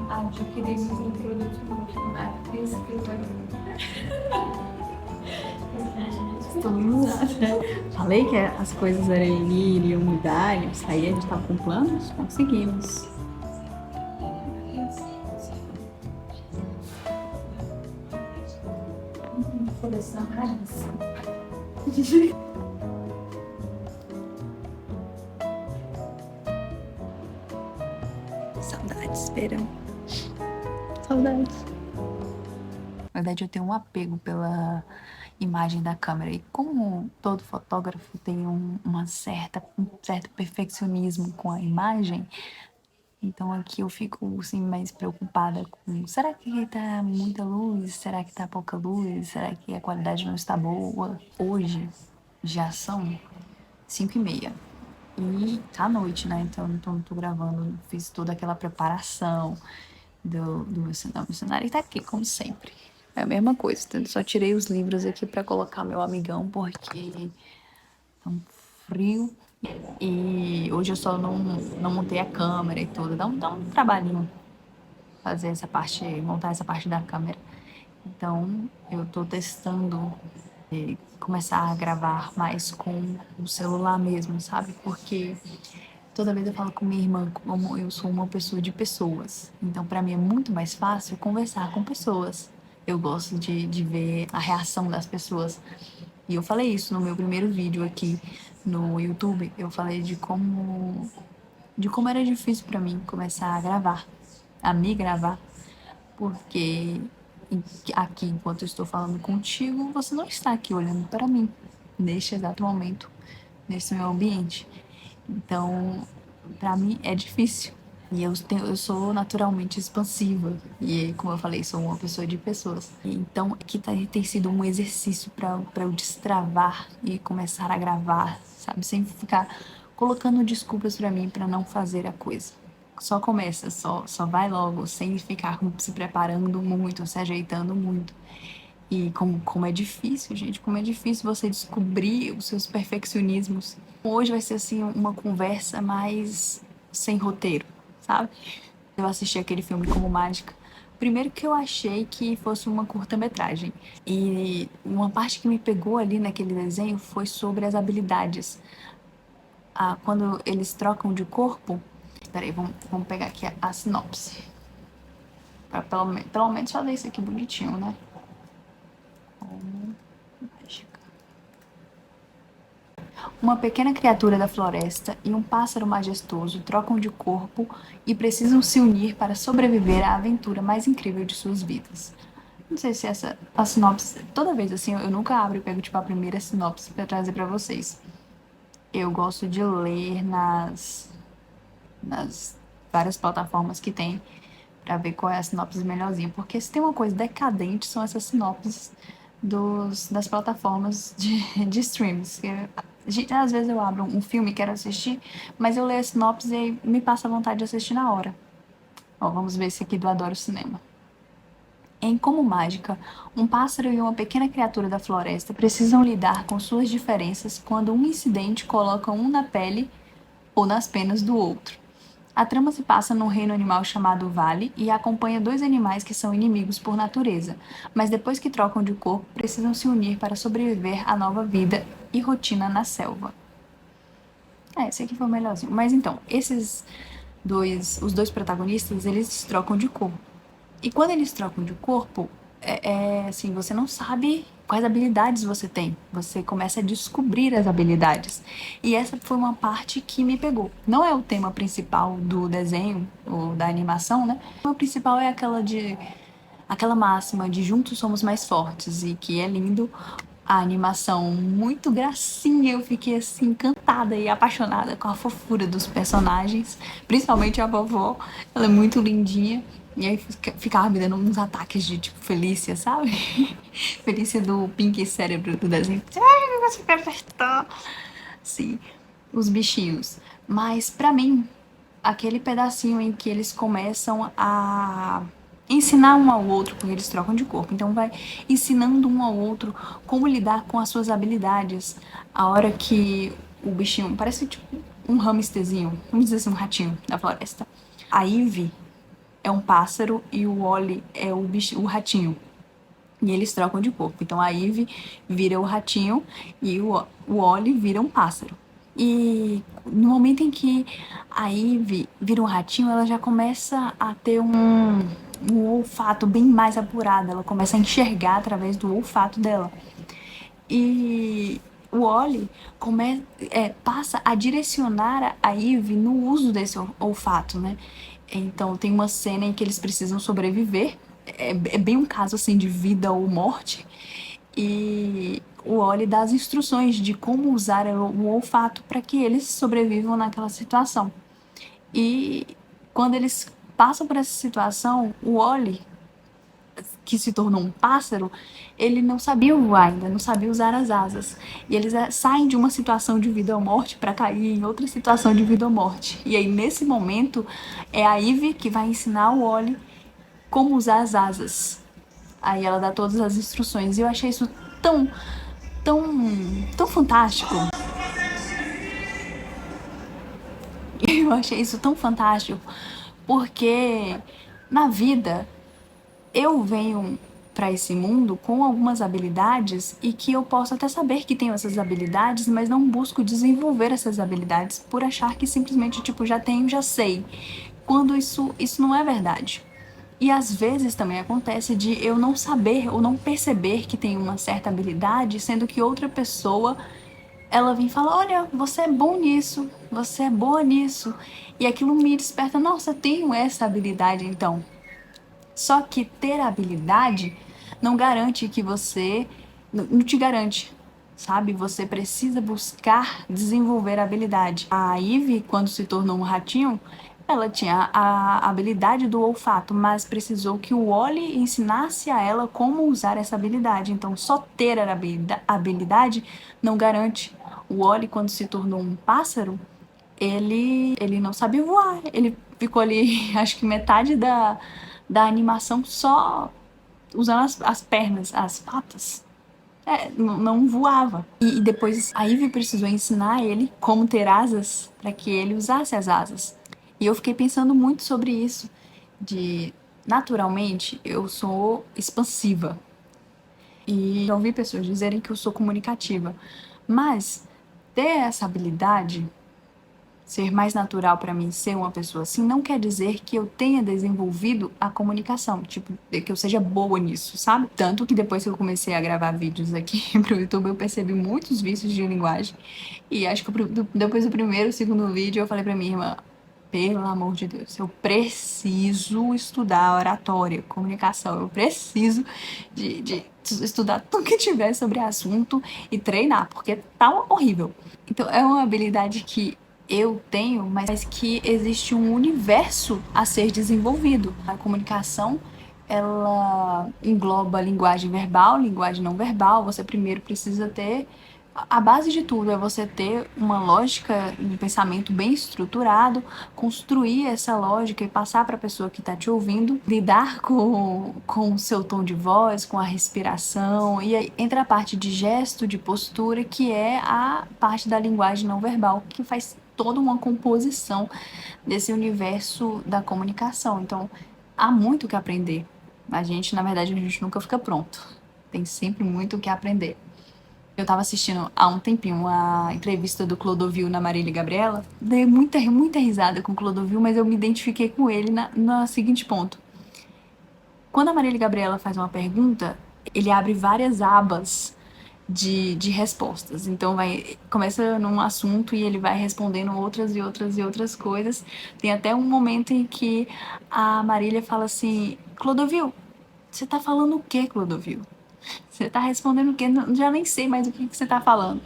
Adquirimos um produto novo, matriz Falei que as coisas iriam mudar, iriam sair, a gente tava com planos, conseguimos. coleção raríssima. Saudades, esperam. Saudades. Na verdade, eu tenho um apego pela imagem da câmera. E como todo fotógrafo tem um certo perfeccionismo com a imagem, então aqui eu fico assim, mais preocupada com: será que tá muita luz? Será que tá pouca luz? Será que a qualidade não está boa? Hoje já são 5h30. E tá à noite, né? Então não tô gravando, fiz toda aquela preparação do meu cenário. Meu cenário tá aqui, como sempre. É a mesma coisa, então, só tirei os livros aqui pra colocar meu amigão, porque tá um frio. E hoje eu só não montei a câmera e tudo. Dá um trabalhinho fazer essa parte, montar essa parte da câmera. Então eu tô testando começar a gravar mais com o celular mesmo, sabe? Porque toda vez eu falo com minha irmã como eu sou uma pessoa de pessoas. Então, para mim é muito mais fácil conversar com pessoas. Eu gosto de ver a reação das pessoas. E eu falei isso no meu primeiro vídeo aqui no YouTube. Eu falei de como era difícil para mim começar a gravar, a me gravar, porque aqui, enquanto eu estou falando contigo, você não está aqui olhando para mim, neste exato momento, nesse meu ambiente. Então, para mim é difícil. E eu sou naturalmente expansiva. E, como eu falei, sou uma pessoa de pessoas. Então, aqui tem sido um exercício para eu destravar e começar a gravar, sabe? Sem ficar colocando desculpas para mim para não fazer a coisa. Só começa, só vai logo, sem ficar se preparando muito, se ajeitando muito. E como é difícil, gente, como é difícil você descobrir os seus perfeccionismos. Hoje vai ser, assim, uma conversa mais sem roteiro, sabe? Eu assisti aquele filme como mágica. Primeiro que eu achei que fosse uma curta-metragem. E uma parte que me pegou ali naquele desenho foi sobre as habilidades. Quando eles trocam de corpo. Peraí, vamos pegar aqui a sinopse. Pra pelo menos já ler isso aqui bonitinho, né? Mágica. Uma pequena criatura da floresta e um pássaro majestoso trocam de corpo e precisam se unir para sobreviver à aventura mais incrível de suas vidas. Não sei se essa a sinopse. Toda vez assim, eu nunca abro e pego tipo a primeira sinopse para trazer para vocês. Eu gosto de ler nas várias plataformas que tem para ver qual é a sinopse melhorzinha, porque se tem uma coisa decadente são essas sinopses das plataformas de streams. Às vezes eu abro um filme e quero assistir, mas eu leio a sinopse e me passa a vontade de assistir na hora. Ó, vamos ver esse aqui do Adoro Cinema. Em Como Mágica, um pássaro e uma pequena criatura da floresta precisam lidar com suas diferenças quando um incidente coloca um na pele ou nas penas do outro. A trama se passa num reino animal chamado Vale e acompanha dois animais que são inimigos por natureza, mas depois que trocam de corpo, precisam se unir para sobreviver à nova vida e rotina na selva. Esse aqui foi o melhorzinho. Mas então, os dois protagonistas, eles trocam de corpo. E quando eles trocam de corpo, assim, você não sabe quais habilidades você tem. Você começa a descobrir as habilidades. E essa foi uma parte que me pegou. Não é o tema principal do desenho ou da animação, né? O tema principal é aquela máxima de juntos somos mais fortes, e que é lindo. A animação muito gracinha, eu fiquei assim encantada e apaixonada com a fofura dos personagens, principalmente a vovó, ela é muito lindinha. E aí ficava me dando uns ataques de tipo Felícia, sabe? Felícia do Pink Cérebro do desenho. Ai, você apertar. Sim, os bichinhos. Mas pra mim, aquele pedacinho em que eles começam a ensinar um ao outro, porque eles trocam de corpo. Então vai ensinando um ao outro como lidar com as suas habilidades. A hora que o bichinho parece tipo um hamsterzinho, vamos dizer assim, um ratinho da floresta. A Ivy é um pássaro e o Wally é o ratinho. E eles trocam de corpo. Então a Ivy vira o ratinho e o Wally vira um pássaro. E no momento em que a Ivy vira um ratinho, ela já começa a ter um olfato bem mais apurado. Ela começa a enxergar através do olfato dela. E o Wally passa a direcionar a Ivy no uso desse olfato, né? Então tem uma cena em que eles precisam sobreviver. É bem um caso assim de vida ou morte. E o Wally dá as instruções de como usar o olfato para que eles sobrevivam naquela situação. E quando eles passam por essa situação, o Wally, que se tornou um pássaro, ele não sabia voar ainda, não sabia usar as asas. E eles saem de uma situação de vida ou morte para cair em outra situação de vida ou morte. E aí, nesse momento, é a Ivy que vai ensinar o Wally como usar as asas. Aí ela dá todas as instruções. E eu achei isso tão, tão, tão fantástico. Eu achei isso tão fantástico, porque na vida eu venho para esse mundo com algumas habilidades e que eu posso até saber que tenho essas habilidades, mas não busco desenvolver essas habilidades por achar que simplesmente, tipo, já tenho, já sei. Quando isso não é verdade. E às vezes também acontece de eu não saber ou não perceber que tenho uma certa habilidade, sendo que outra pessoa ela vem e fala, olha, você é bom nisso, você é boa nisso. E aquilo me desperta, nossa, eu tenho essa habilidade então. Só que ter habilidade não garante que você... Não te garante, sabe? Você precisa buscar desenvolver a habilidade. A Ivy, quando se tornou um ratinho, ela tinha a habilidade do olfato, mas precisou que o Wally ensinasse a ela como usar essa habilidade. Então, só ter a habilidade não garante. O Wally, quando se tornou um pássaro, ele não sabia voar. Ele ficou ali, acho que metade da animação só usando as pernas, as patas. Não voava. E depois a Ivy precisou ensinar ele como ter asas para que ele usasse as asas. E eu fiquei pensando muito sobre isso, de naturalmente eu sou expansiva. E já ouvi pessoas dizerem que eu sou comunicativa. Mas ter essa habilidade, ser mais natural para mim ser uma pessoa assim, não quer dizer que eu tenha desenvolvido a comunicação, tipo, que eu seja boa nisso, sabe? Tanto que depois que eu comecei a gravar vídeos aqui pro YouTube, eu percebi muitos vícios de linguagem. E acho que depois do primeiro, segundo vídeo, eu falei pra minha irmã, pelo amor de Deus, eu preciso estudar oratória, comunicação, eu preciso de estudar tudo que tiver sobre assunto e treinar, porque tá horrível. Então é uma habilidade que eu tenho, mas que existe um universo a ser desenvolvido. A comunicação, ela engloba linguagem verbal, linguagem não verbal. Você primeiro precisa ter... A base de tudo é você ter uma lógica, um pensamento bem estruturado, construir essa lógica e passar para a pessoa que está te ouvindo, lidar com o seu tom de voz, com a respiração, e aí entra a parte de gesto, de postura, que é a parte da linguagem não verbal, que faz toda uma composição desse universo da comunicação. Então, há muito o que aprender. Na verdade, a gente nunca fica pronto. Tem sempre muito o que aprender. Eu tava assistindo há um tempinho a entrevista do Clodovil na Marília Gabriela. Dei muita risada com o Clodovil, mas eu me identifiquei com ele no seguinte ponto. Quando a Marília Gabriela faz uma pergunta, ele abre várias abas de respostas. Então começa num assunto e ele vai respondendo outras e outras e outras coisas. Tem até um momento em que a Marília fala assim, Clodovil, você tá falando o quê, Clodovil? Você tá respondendo o quê? Já nem sei mais o que você tá falando.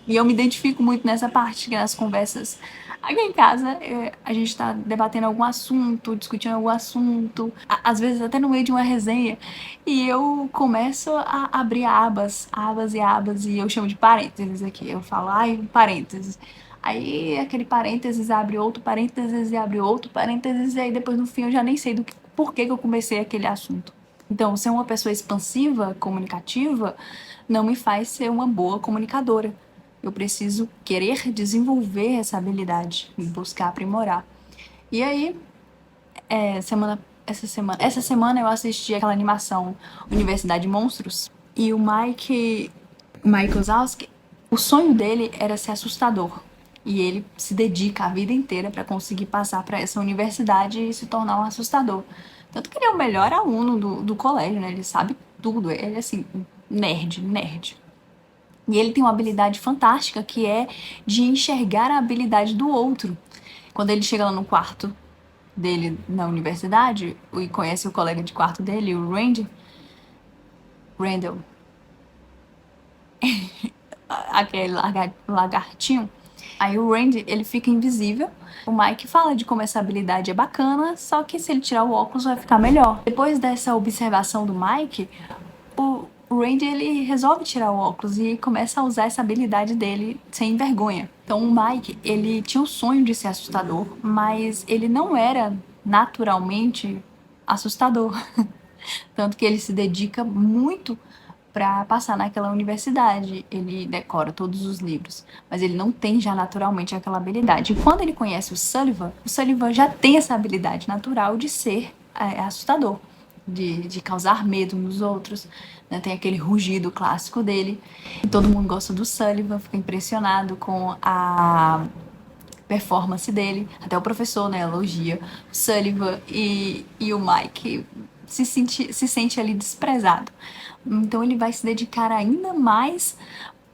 E eu me identifico muito nessa parte, que nas conversas aqui em casa, a gente tá debatendo algum assunto, discutindo algum assunto, às vezes até no meio de uma resenha, e eu começo a abrir abas e abas, e eu chamo de parênteses aqui. Eu falo, ai, parênteses. Aí aquele parênteses abre outro parênteses e abre outro parênteses, e aí depois no fim eu já nem sei por que eu comecei aquele assunto. Então, ser uma pessoa expansiva, comunicativa, não me faz ser uma boa comunicadora. Eu preciso querer desenvolver essa habilidade e buscar aprimorar. E aí, essa semana eu assisti aquela animação Universidade Monstros e o Mike Wazowski, o sonho dele era ser assustador. E ele se dedica a vida inteira para conseguir passar para essa universidade e se tornar um assustador. Tanto que ele é o melhor aluno do colégio, né? Ele sabe tudo. Ele é assim, nerd. E ele tem uma habilidade fantástica que é de enxergar a habilidade do outro. Quando ele chega lá no quarto dele na universidade e conhece o colega de quarto dele, o Randall, aquele lagartinho. Aí o Randy, ele fica invisível. O Mike fala de como essa habilidade é bacana, só que se ele tirar o óculos vai ficar melhor. Depois dessa observação do Mike, o Randy, ele resolve tirar o óculos e começa a usar essa habilidade dele sem vergonha. Então o Mike, ele tinha o sonho de ser assustador, mas ele não era naturalmente assustador. Tanto que ele se dedica muito para passar naquela universidade. Ele decora todos os livros, mas ele não tem já naturalmente aquela habilidade. E quando ele conhece o Sullivan já tem essa habilidade natural de ser assustador, de causar medo nos outros, né? Tem aquele rugido clássico dele. E todo mundo gosta do Sullivan, fica impressionado com a performance dele. Até o professor, né, elogia o Sullivan e o Mike se sente ali desprezado. Então ele vai se dedicar ainda mais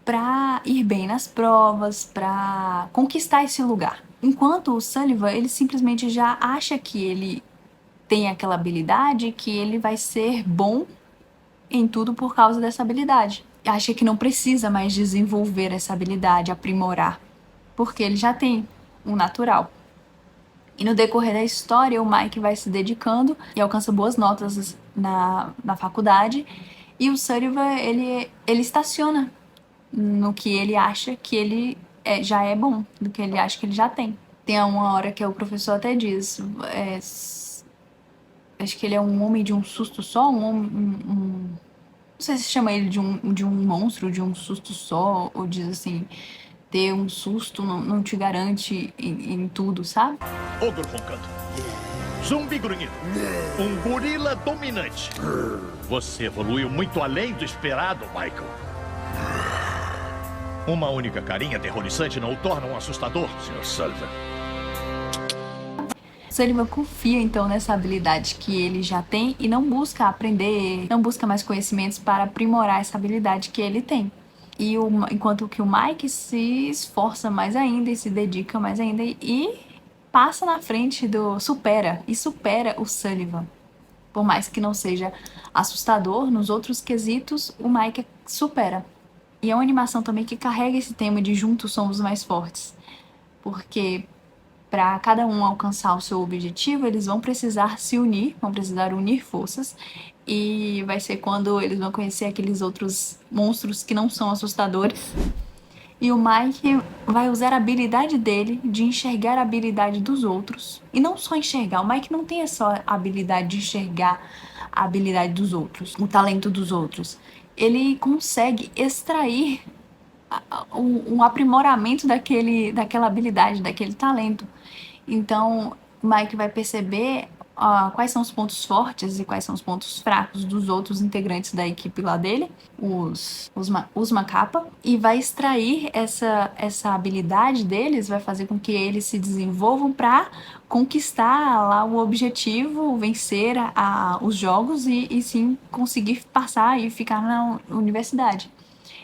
para ir bem nas provas, para conquistar esse lugar. Enquanto o Sullivan, ele simplesmente já acha que ele tem aquela habilidade, que ele vai ser bom em tudo por causa dessa habilidade. Acha que não precisa mais desenvolver essa habilidade, aprimorar, porque ele já tem um natural. E no decorrer da história, o Mike vai se dedicando e alcança boas notas na faculdade. E o Sullivan, ele estaciona no que ele acha que ele já é bom, do que ele acha que ele já tem. Tem uma hora que o professor até diz, acho que ele é um homem de um susto só, não sei se chama ele de um monstro, de um susto só, ou diz assim, ter um susto não te garante em tudo, sabe? Ogro roncando. Zumbi grunhido. Um gorila dominante. Você evoluiu muito além do esperado, Michael. Uma única carinha aterrorizante não o torna um assustador, Sr. Sullivan. Sullivan confia então nessa habilidade que ele já tem e não busca aprender, não busca mais conhecimentos para aprimorar essa habilidade que ele tem. E enquanto que o Mike se esforça mais ainda e se dedica mais ainda e passa na frente supera o Sullivan. Por mais que não seja assustador, nos outros quesitos, o Mike supera. E é uma animação também que carrega esse tema de juntos somos mais fortes. Porque para cada um alcançar o seu objetivo, eles vão precisar se unir, vão precisar unir forças. E vai ser quando eles vão conhecer aqueles outros monstros que não são assustadores. E o Mike vai usar a habilidade dele de enxergar a habilidade dos outros. E não só enxergar, o Mike não tem essa habilidade de enxergar a habilidade dos outros, o talento dos outros. Ele consegue extrair um aprimoramento daquela habilidade, daquele talento. Então, o Mike vai perceber quais são os pontos fortes e quais são os pontos fracos dos outros integrantes da equipe lá dele, os Macapa, e vai extrair essa habilidade deles, vai fazer com que eles se desenvolvam para conquistar lá o objetivo, vencer os jogos e sim conseguir passar e ficar na universidade.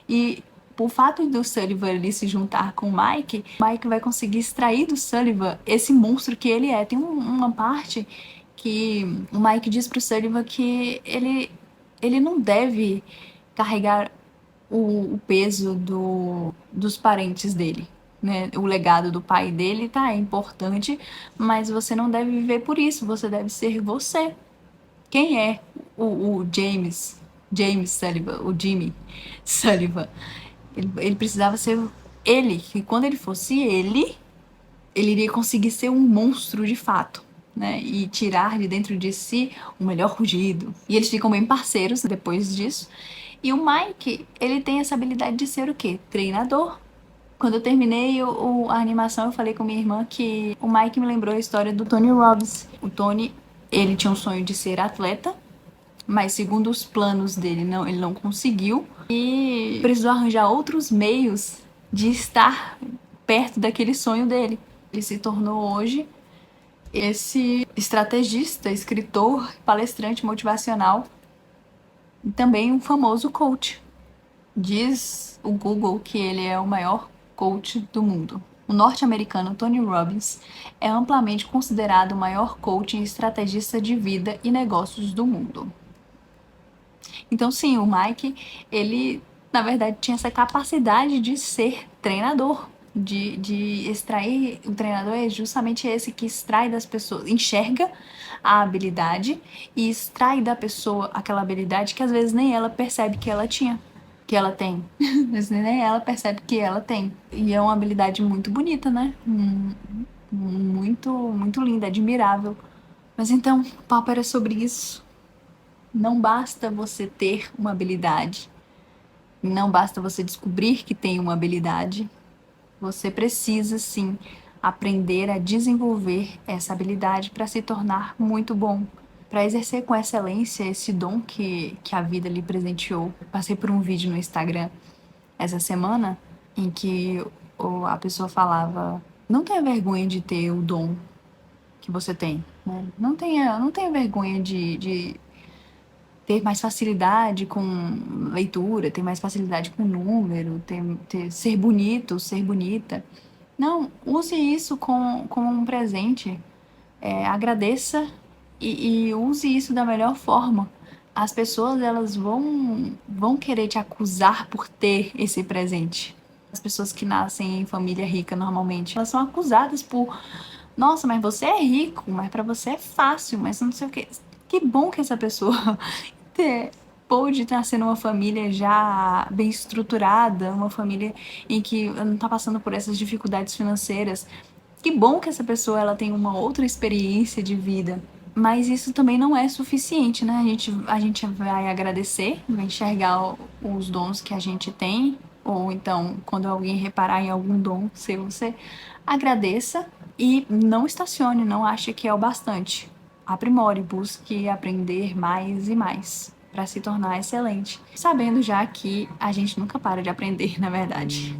E por fato do Sullivan ele se juntar com o Mike vai conseguir extrair do Sullivan esse monstro que ele é. Tem uma parte que o Mike diz pro Sullivan que ele não deve carregar o peso dos parentes dele, né? O legado do pai dele é importante, mas você não deve viver por isso, você deve ser você. Quem é o James Sullivan, o Jimmy Sullivan? Ele precisava ser ele, e quando ele fosse ele iria conseguir ser um monstro de fato, né? E tirar de dentro de si o melhor rugido. E eles ficam bem parceiros depois disso. E o Mike, ele tem essa habilidade de ser o quê? Treinador. Quando eu terminei a animação, eu falei com minha irmã que o Mike me lembrou a história do Tony Robbins. O Tony, ele tinha um sonho de ser atleta, mas segundo os planos dele, ele não conseguiu. E precisou arranjar outros meios de estar perto daquele sonho dele. Ele se tornou hoje esse estrategista, escritor, palestrante motivacional e também um famoso coach. Diz o Google que ele é o maior coach do mundo. O norte-americano Tony Robbins é amplamente considerado o maior coach e estrategista de vida e negócios do mundo. Então, sim, o Mike, ele, na verdade, tinha essa capacidade de ser treinador, de extrair. O treinador é justamente esse que extrai das pessoas, enxerga a habilidade e extrai da pessoa aquela habilidade que às vezes nem ela percebe que ela tinha. Que ela tem. Mas nem ela percebe que ela tem. E é uma habilidade muito bonita, né? Muito linda, admirável. Mas então, o papo era sobre isso. Não basta você ter uma habilidade. Não basta você descobrir que tem uma habilidade. Você precisa, sim, aprender a desenvolver essa habilidade para se tornar muito bom. Para exercer com excelência esse dom que a vida lhe presenteou. Passei por um vídeo no Instagram essa semana em que a pessoa falava: não tenha vergonha de ter o dom que você tem, né? Não tenha vergonha de ter mais facilidade com leitura, ter mais facilidade com número, ser bonito, ser bonita. Não, use isso como um presente. Agradeça e use isso da melhor forma. As pessoas, elas vão querer te acusar por ter esse presente. As pessoas que nascem em família rica, normalmente, elas são acusadas por: nossa, mas você é rico, mas pra você é fácil, mas não sei o quê. Que bom que essa pessoa pôde nascer numa família já bem estruturada, uma família em que não tá passando por essas dificuldades financeiras. Que bom que essa pessoa ela tem uma outra experiência de vida. Mas isso também não é suficiente, né? A gente vai agradecer, vai enxergar os dons que a gente tem, ou então, quando alguém reparar em algum dom seu, você agradeça e não estacione, não ache que é o bastante. Aprimore, busque aprender mais e mais para se tornar excelente, sabendo já que a gente nunca para de aprender, na verdade.